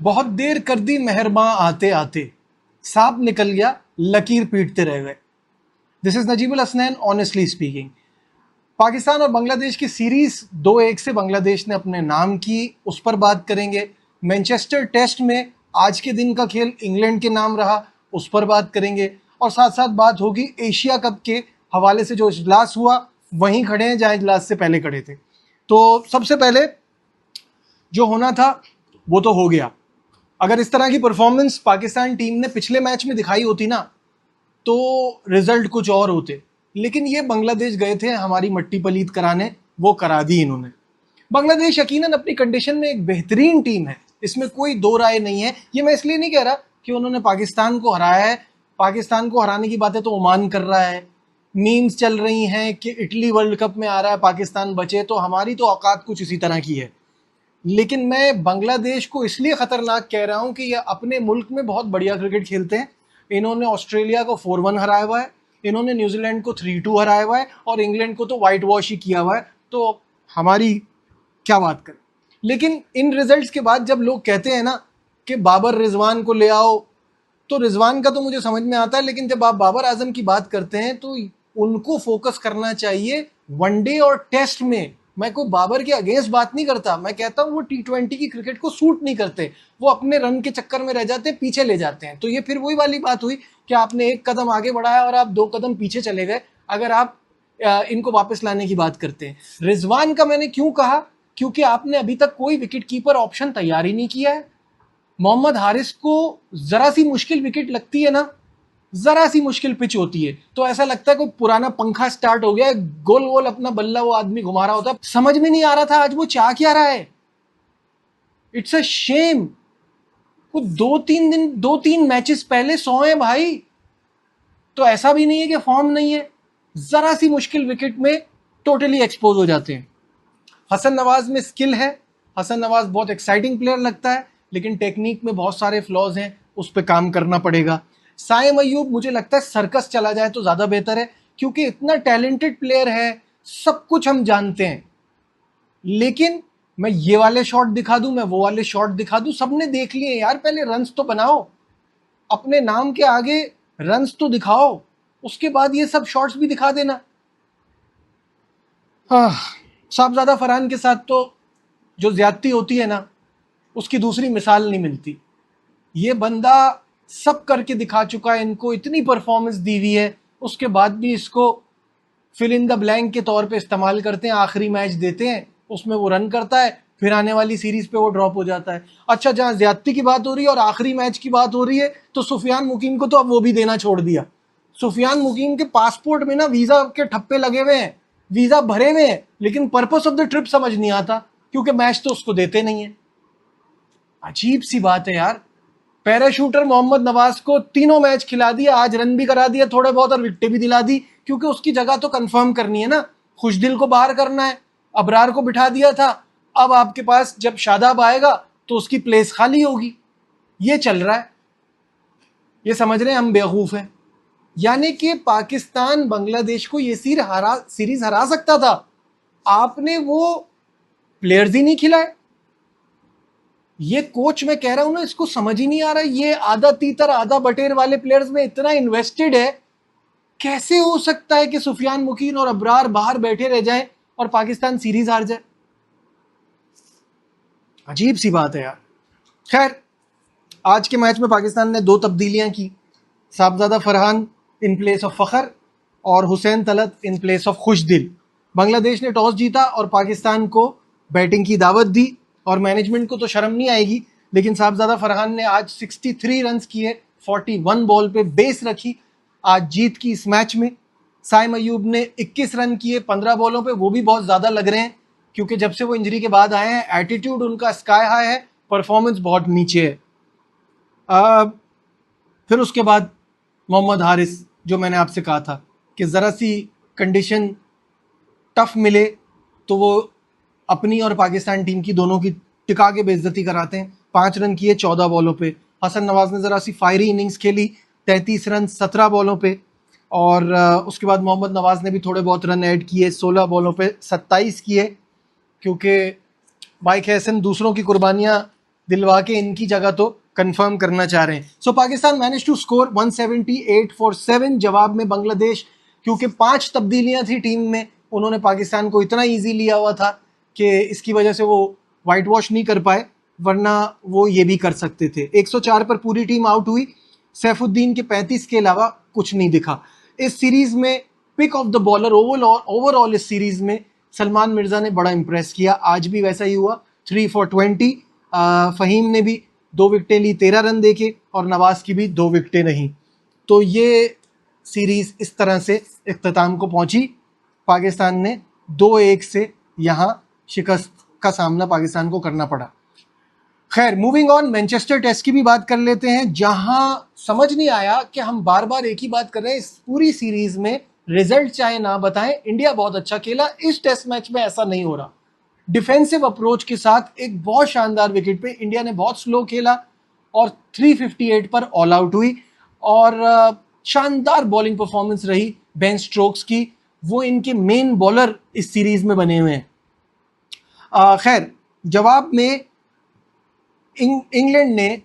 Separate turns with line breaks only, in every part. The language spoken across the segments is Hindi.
बहुत देर कर दी मेहरबां आते आते, सांप निकल गया लकीर पीटते रह गए। This is Najibul Hasnain honestly speaking. Pakistan और बांग्लादेश की सीरीज 2-1 से बांग्लादेश ने अपने नाम की, उस पर बात करेंगे। मैनचेस्टर टेस्ट में आज के दिन का खेल इंग्लैंड के नाम रहा, उस पर बात करेंगे। और साथ साथ बात होगी एशिया कप के हवाले से, जो इजलास हुआ वहीं खड़े हैं जहां इजलास से पहले खड़े थे। तो सबसे पहले जो होना था वो तो हो गया। अगर इस तरह की परफॉर्मेंस पाकिस्तान टीम ने पिछले मैच में दिखाई होती ना, तो रिजल्ट कुछ और होते। लेकिन ये बांग्लादेश गए थे हमारी मट्टी पलीत कराने, वो करा दी इन्होंने। बांग्लादेश यकीनन अपनी कंडीशन में एक बेहतरीन टीम है, इसमें कोई दो राय नहीं है। ये मैं इसलिए नहीं कह रहा कि उन्होंने पाकिस्तान को हराया है। पाकिस्तान को हराने की बातें तो ओमान कर रहा है, मीम्स चल रही हैं कि इटली वर्ल्ड कप में आ रहा है, पाकिस्तान बचे। तो हमारी तो औकात कुछ इसी तरह की है। लेकिन मैं बांग्लादेश को इसलिए खतरनाक कह रहा हूं कि ये अपने मुल्क में बहुत बढ़िया क्रिकेट खेलते हैं। इन्होंने ऑस्ट्रेलिया को 4-1 हराया हुआ है, इन्होंने न्यूजीलैंड को 3-2 हराया हुआ है, और इंग्लैंड को तो वाइट वॉश ही किया हुआ है। तो हमारी क्या बात करें। लेकिन इन रिजल्ट्स के बाद जब लोग कहते हैं ना कि बाबर रिजवान को ले आओ, तो रिजवान का तो मुझे समझ में आता है, लेकिन जब आप बाबर आजम की बात करते हैं तो उनको फोकस करना चाहिए वनडे और टेस्ट में। मैं कोई बाबर के अगेंस्ट बात नहीं करता, मैं कहता हूं वो T20 की क्रिकेट को सूट नहीं करते, वो अपने रन के चक्कर में रह जाते हैं, पीछे ले जाते हैं। तो ये फिर वही वाली बात हुई कि आपने एक कदम आगे बढ़ाया और आप 2 कदम पीछे चले गए, अगर आप इनको वापस लाने की बात करते हैं। रिजवान का मैंने क्यों कहा, क्योंकि आपने अभी तक कोई विकेट कीपर ऑप्शन तैयार ही नहीं किया है। मोहम्मद हारिस को जरा सी मुश्किल विकेट लगती है ना, जरा सी मुश्किल पिच होती है तो ऐसा लगता है कोई पुराना पंखा स्टार्ट हो गया है, गोल गोल अपना बल्ला वो आदमी घुमा रहा होता है। समझ में नहीं आ रहा था आज वो चाह क्या रहा है। It's a shame. वो 2-3 मैचेस पहले सोए भाई, तो ऐसा भी नहीं है कि फॉर्म नहीं है। जरा सी मुश्किल विकेट में टोटली एक्सपोज हो जाते हैं। हसन नवाज में स्किल है, हसन नवाज बहुत एक्साइटिंग प्लेयर लगता है, लेकिन टेक्निक में बहुत सारे फ्लॉज हैं, उस पर काम करना पड़ेगा। साइम अयूब मुझे लगता है सर्कस चला जाए तो ज़्यादा बेहतर है, क्योंकि इतना टैलेंटेड प्लेयर है, सब कुछ हम जानते हैं। लेकिन मैं ये वाले शॉट दिखा दूं, मैं वो वाले शॉट दिखा दूं, सबने देख लिए यार। पहले रन्स तो बनाओ, अपने नाम के आगे रन्स तो दिखाओ, उसके बाद ये सब शॉट्स भी दिखा देना। हाँ, साहबजादा फरहान के साथ तो जो ज्यादती होती है ना, उसकी दूसरी मिसाल नहीं मिलती। ये बंदा सब करके दिखा चुका है, इनको इतनी परफॉर्मेंस दी हुई है, उसके बाद भी इसको फिल इन द ब्लैंक के तौर पे इस्तेमाल करते हैं। आखिरी मैच देते हैं, उसमें वो रन करता है, फिर आने वाली सीरीज पे वो ड्रॉप हो जाता है। अच्छा, जहां ज्यादती की बात हो रही है और आखिरी मैच की बात हो रही है, तो सुफियान मुकीम को तो अब वो भी देना छोड़ दिया। सुफियान मुकीम के पासपोर्ट में ना वीजा के ठप्पे लगे हुए हैं, वीजा भरे हुए हैं, लेकिन पर्पस ऑफ द ट्रिप समझ नहीं आता, क्योंकि मैच तो उसको देते नहीं है। अजीब सी बात है यार। पैराशूटर मोहम्मद नवाज को तीनों मैच खिला दिया, आज रन भी करा दिया थोड़े बहुत और विकेटें भी दिला दी, क्योंकि उसकी जगह तो कंफर्म करनी है ना। खुशदिल को बाहर करना है, अबरार को बिठा दिया था, अब आपके पास जब शादाब आएगा तो उसकी प्लेस खाली होगी। ये चल रहा है, ये समझ रहे हैं हम बेवकूफ हैं। यानी कि पाकिस्तान बांग्लादेश को ये सीरीज हरा सकता था, आपने वो प्लेयर्स ही नहीं खिलाए। ये कोच मैं कह रहा हूं ना, इसको समझ ही नहीं आ रहा। ये आधा तीतर आधा बटेर वाले प्लेयर्स में इतना इन्वेस्टेड है, कैसे हो सकता है कि सुफियान मुकीन और अबरार बाहर बैठे रह जाएं और पाकिस्तान सीरीज हार जाए। अजीब सी बात है यार। खैर, आज के मैच में पाकिस्तान ने 2 तब्दीलियां की, Sahibzada Farhan in place of Fakhar और Hussain Talat in place of Khushdil. Bangladesh ने टॉस जीता और पाकिस्तान को बैटिंग की दावत दी, और मैनेजमेंट को तो शर्म नहीं आएगी, लेकिन साहबजादा फरहान ने आज 63 रन किए, 41 बॉल पे बेस रखी, आज जीत की इस मैच में। साइम अयूब ने 21 रन किए 15 बॉलों पे, वो भी बहुत ज़्यादा लग रहे हैं, क्योंकि जब से वो इंजरी के बाद आए हैं एटीट्यूड उनका स्काई हाई है, परफॉर्मेंस बहुत नीचे है। फिर उसके बाद मोहम्मद हारिस, जो मैंने आपसे कहा था कि ज़रा सी कंडीशन टफ मिले तो वो अपनी और पाकिस्तान टीम की दोनों की टिका के बेइज्जती कराते हैं। 5 रन किए 14 बॉलों पे। हसन नवाज ने ज़रा सी फायरी इनिंग्स खेली, 33 रन 17 बॉलों पे, और उसके बाद मोहम्मद नवाज ने भी थोड़े बहुत रन ऐड किए, 16 बॉलों पे 27 किए, क्योंकि माइक हैसन दूसरों की कुर्बानियाँ दिलवा के इनकी जगह तो कंफर्म करना चाह रहे हैं। So Pakistan manage to score 178 for 7। जवाब में बांग्लादेश, क्योंकि 5 तब्दीलियां थी टीम में, उन्होंने पाकिस्तान को इतना ईजी लिया हुआ था कि इसकी वजह से वो वाइट वॉश नहीं कर पाए, वरना वो ये भी कर सकते थे। 104 पर पूरी टीम आउट हुई, सैफुद्दीन के 35 के अलावा कुछ नहीं दिखा। इस सीरीज में pick of the bowler overall इस सीरीज में सलमान मिर्जा ने बड़ा इंप्रेस किया। आज भी वैसा ही हुआ, 3 for 20। फ़हीम ने भी 2 विकेटें ली, 13 रन देके, और नवाज की भी 2 विकेटें रहीं। तो ये सीरीज इस तरह से इख्तिताम को पहुंची। पाकिस्तान ने 2-1 से यहाँ शिकस्त का सामना पाकिस्तान को करना पड़ा। खैर, मूविंग ऑन, मैनचेस्टर टेस्ट की भी बात कर लेते हैं, जहां समझ नहीं आया कि हम बार बार एक ही बात कर रहे हैं। इस पूरी सीरीज में रिजल्ट चाहे ना बताएं, इंडिया बहुत अच्छा खेला। इस टेस्ट मैच में ऐसा नहीं हो रहा। डिफेंसिव अप्रोच के साथ एक बहुत शानदार विकेट पे इंडिया ने बहुत स्लो खेला और 358 पर ऑल आउट हुई। और शानदार बॉलिंग परफॉर्मेंस रही बेन स्टोक्स की, वो इनके मेन बॉलर इस सीरीज में बने हुए हैं। खैर, जवाब में इंग्लैंड ने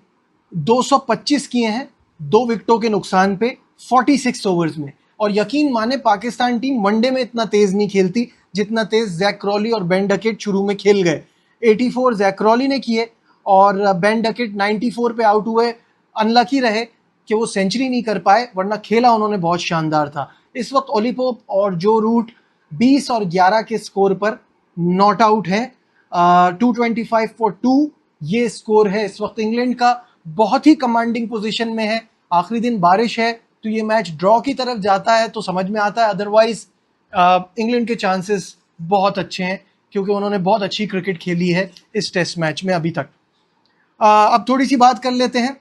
225 किए हैं 2 विकेटों के नुकसान पे 46 ओवर्स में। और यकीन माने, पाकिस्तान टीम वनडे में इतना तेज नहीं खेलती जितना तेज जैक क्रॉली और बेन डकेट शुरू में खेल गए। 84 जैक क्रॉली ने किए और बेन डकेट 94 पे आउट हुए। अनलकी रहे कि वो सेंचुरी नहीं कर पाए, वरना खेला उन्होंने बहुत शानदार था। इस वक्त ओली पोप और जो रूट 20 और 11 के स्कोर पर नॉट आउट हैं। 225 for 2 ये स्कोर है इस वक्त इंग्लैंड का। बहुत ही कमांडिंग पोजीशन में है। आखिरी दिन बारिश है तो ये मैच ड्रॉ की तरफ जाता है तो समझ में आता है, अदरवाइज इंग्लैंड के चांसेस बहुत अच्छे हैं, क्योंकि उन्होंने बहुत अच्छी क्रिकेट खेली है इस टेस्ट मैच में अभी तक। अब थोड़ी सी बात कर लेते हैं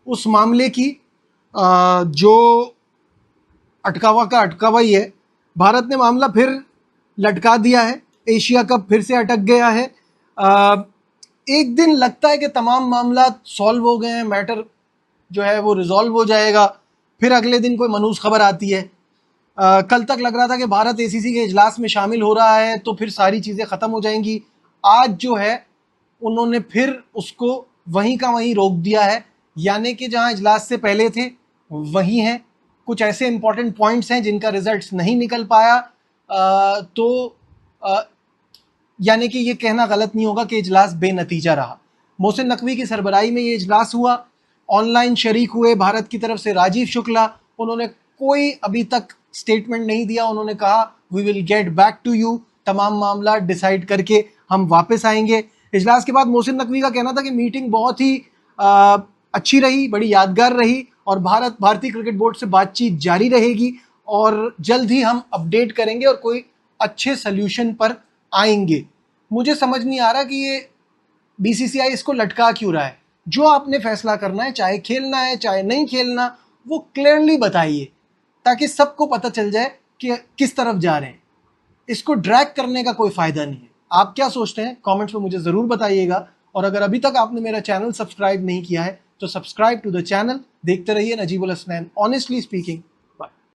उस मामले की जो अटकावा का अटकावा ही है। भारत ने मामला फिर लटका दिया है, एशिया कप फिर से अटक गया है। एक दिन लगता है कि तमाम मामला सॉल्व हो गए हैं, मैटर जो है वो रिजॉल्व हो जाएगा, फिर अगले दिन कोई मनूस खबर आती है। कल तक लग रहा था कि भारत एसीसी के इजलास में शामिल हो रहा है तो फिर सारी चीज़ें ख़त्म हो जाएंगी। आज जो है उन्होंने फिर उसको वहीं का वहीं रोक दिया है, यानी कि जहां इजलास से पहले थे वहीं हैं। कुछ ऐसे इंपॉर्टेंट पॉइंट्स हैं जिनका रिजल्ट नहीं निकल पाया, तो यानी कि ये कहना गलत नहीं होगा कि इजलास बेनतीजा रहा। मोहसिन नकवी की सरबराही में ये इजलास हुआ। ऑनलाइन शरीक हुए भारत की तरफ से राजीव शुक्ला। उन्होंने कोई अभी तक स्टेटमेंट नहीं दिया। उन्होंने कहा we will get back to you, तमाम मामला डिसाइड करके हम वापस आएंगे। इजलास के बाद मोहसिन नकवी का कहना था कि मीटिंग बहुत ही अच्छी रही, बड़ी यादगार रही और भारतीय क्रिकेट बोर्ड से बातचीत जारी रहेगी और जल्द ही हम अपडेट करेंगे और कोई अच्छे सोल्यूशन पर आएंगे। मुझे समझ नहीं आ रहा कि ये बीसीसीआई इसको लटका क्यों रहा है। जो आपने फैसला करना है, चाहे खेलना है चाहे नहीं खेलना, वो क्लियरली बताइए ताकि सबको पता चल जाए कि किस तरफ जा रहे हैं। इसको ड्रैग करने का कोई फ़ायदा नहीं है। आप क्या सोचते हैं कमेंट्स में मुझे ज़रूर बताइएगा। और अगर अभी तक आपने मेरा चैनल सब्सक्राइब नहीं किया है तो सब्सक्राइब टू द चैनल। देखते रहिए नजीबुल हसनैन ऑनेस्टली स्पीकिंग।